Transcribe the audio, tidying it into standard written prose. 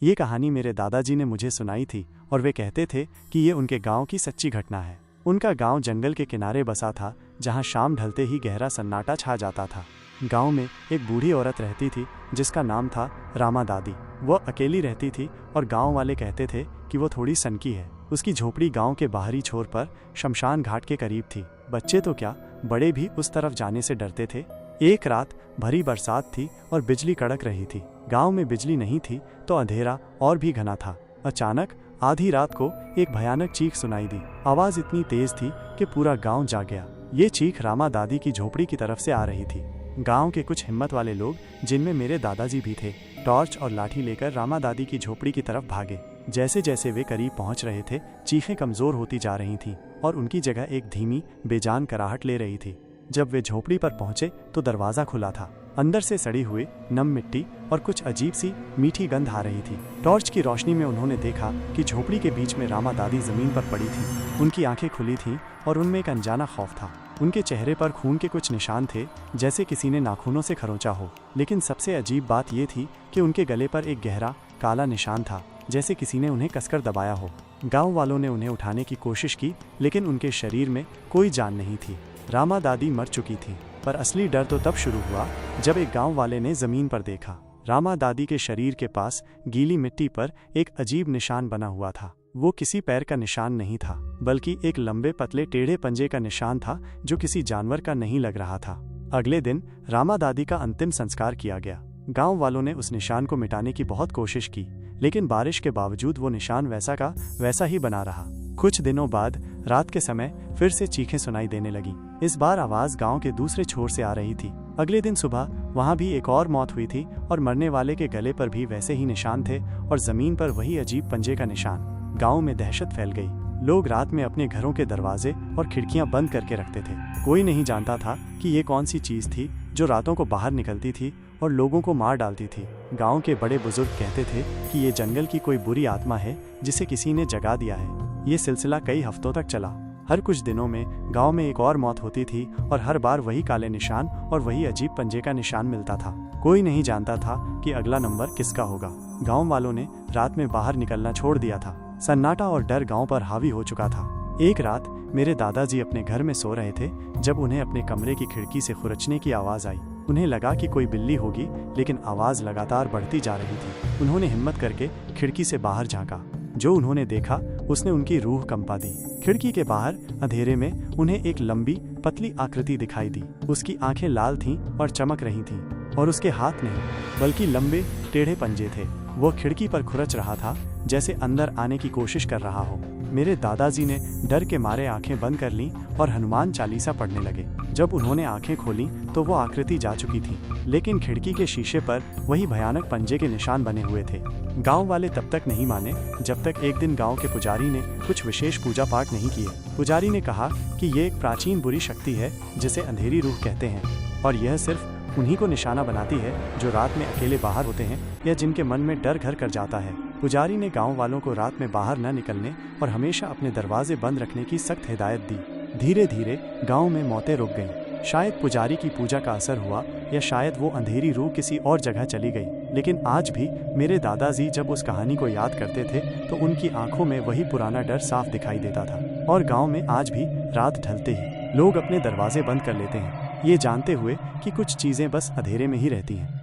ये कहानी मेरे दादाजी ने मुझे सुनाई थी और वे कहते थे कि ये उनके गांव की सच्ची घटना है। उनका गांव जंगल के किनारे बसा था, जहां शाम ढलते ही गहरा सन्नाटा छा जाता था। गांव में एक बूढ़ी औरत रहती थी जिसका नाम था रामा दादी। वह अकेली रहती थी और गांव वाले कहते थे कि वो थोड़ी सनकी है। उसकी झोपड़ी गांव के बाहरी छोर पर शमशान घाट के करीब थी। बच्चे तो क्या, बड़े भी उस तरफ जाने से डरते थे। एक रात भरी बरसात थी और बिजली कड़क रही थी। गांव में बिजली नहीं थी तो अंधेरा और भी घना था। अचानक आधी रात को एक भयानक चीख सुनाई दी। आवाज इतनी तेज थी कि पूरा गांव जाग गया। ये चीख रामा दादी की झोपड़ी की तरफ से आ रही थी। गांव के कुछ हिम्मत वाले लोग, जिनमें मेरे दादाजी भी थे, टॉर्च और लाठी लेकर रामा दादी की झोपड़ी की तरफ भागे। जैसे जैसे वे करीब पहुंच रहे थे, चीखें कमजोर होती जा रही थीं और उनकी जगह एक धीमी बेजान कराहट ले रही थी। जब वे झोपड़ी पर पहुंचे तो दरवाजा खुला था। अंदर से सड़ी हुई नम मिट्टी और कुछ अजीब सी मीठी गंध आ रही थी। टॉर्च की रोशनी में उन्होंने देखा कि झोपड़ी के बीच में रामा दादी जमीन पर पड़ी थी। उनकी आंखें खुली थीं और उनमें एक अनजाना खौफ था। उनके चेहरे पर खून के कुछ निशान थे, जैसे किसी ने नाखूनों से खरोंचा हो। लेकिन सबसे अजीब बात यह थी कि उनके गले पर एक गहरा काला निशान था, जैसे किसी ने उन्हें कसकर दबाया हो। गाँव वालों ने उन्हें उठाने की कोशिश की, लेकिन उनके शरीर में कोई जान नहीं थी। रामा दादी मर चुकी थी। पर असली डर तो तब शुरू हुआ जब एक गांव वाले ने जमीन पर देखा। रामा दादी के शरीर के पास गीली मिट्टी पर एक अजीब निशान बना हुआ था। वो किसी पैर का निशान नहीं था, बल्कि एक लंबे पतले टेढ़े पंजे का निशान था, जो किसी जानवर का नहीं लग रहा था। अगले दिन रामा दादी का अंतिम संस्कार किया गया। गांव वालों ने उस निशान को मिटाने की बहुत कोशिश की, लेकिन बारिश के बावजूद वो निशान वैसा का वैसा ही बना रहा। कुछ दिनों बाद रात के समय फिर से चीखें सुनाई देने लगी। इस बार आवाज गांव के दूसरे छोर से आ रही थी। अगले दिन सुबह वहां भी एक और मौत हुई थी और मरने वाले के गले पर भी वैसे ही निशान थे और जमीन पर वही अजीब पंजे का निशान। गांव में दहशत फैल गई। लोग रात में अपने घरों के दरवाजे और खिड़कियां बंद करके रखते थे। कोई नहीं जानता था कि ये कौन सी चीज थी जो रातों को बाहर निकलती थी और लोगों को मार डालती थी। गांव के बड़े बुजुर्ग कहते थे कि ये जंगल की कोई बुरी आत्मा है जिसे किसी ने जगा दिया है। ये सिलसिला कई हफ्तों तक चला। हर कुछ दिनों में गांव में एक और मौत होती थी और हर बार वही काले निशान और वही अजीब पंजे का निशान मिलता था। कोई नहीं जानता था कि अगला नंबर किसका होगा। गांव वालों ने रात में बाहर निकलना छोड़ दिया था। सन्नाटा और डर गांव पर हावी हो चुका था। एक रात मेरे दादाजी अपने घर में सो रहे थे जब उन्हें अपने कमरे की खिड़की से खुरचने की आवाज आई। उन्हें लगा कि कोई बिल्ली होगी, लेकिन आवाज लगातार बढ़ती जा रही थी। उन्होंने हिम्मत करके खिड़की से बाहर झांका। जो उन्होंने देखा उसने उनकी रूह कंपा दी। खिड़की के बाहर अंधेरे में उन्हें एक लंबी पतली आकृति दिखाई दी। उसकी आंखें लाल थीं और चमक रही थीं और उसके हाथ नहीं बल्कि लंबे टेढ़े पंजे थे। वो खिड़की पर खुरच रहा था, जैसे अंदर आने की कोशिश कर रहा हो। मेरे दादाजी ने डर के मारे आंखें बंद कर लीं और हनुमान चालीसा पढ़ने लगे। जब उन्होंने आंखें खोली तो वो आकृति जा चुकी थी, लेकिन खिड़की के शीशे पर वही भयानक पंजे के निशान बने हुए थे। गांव वाले तब तक नहीं माने जब तक एक दिन गांव के पुजारी ने कुछ विशेष पूजा पाठ नहीं किए। पुजारी ने कहा कि ये एक प्राचीन बुरी शक्ति है जिसे अंधेरी रूह कहते हैं और यह सिर्फ उन्हीं को निशाना बनाती है जो रात में अकेले बाहर होते हैं या जिनके मन में डर घर कर जाता है। पुजारी ने गांव वालों को रात में बाहर न निकलने और हमेशा अपने दरवाजे बंद रखने की सख्त हिदायत दी। धीरे धीरे गांव में मौतें रुक गईं। शायद पुजारी की पूजा का असर हुआ या शायद वो अंधेरी रूह किसी और जगह चली गई। लेकिन आज भी मेरे दादाजी जब उस कहानी को याद करते थे तो उनकी आंखों में वही पुराना डर साफ दिखाई देता था। और गाँव में आज भी रात ढलते ही लोग अपने दरवाजे बंद कर लेते हैं, ये जानते हुए कि कुछ चीजें बस अंधेरे में ही रहती हैं।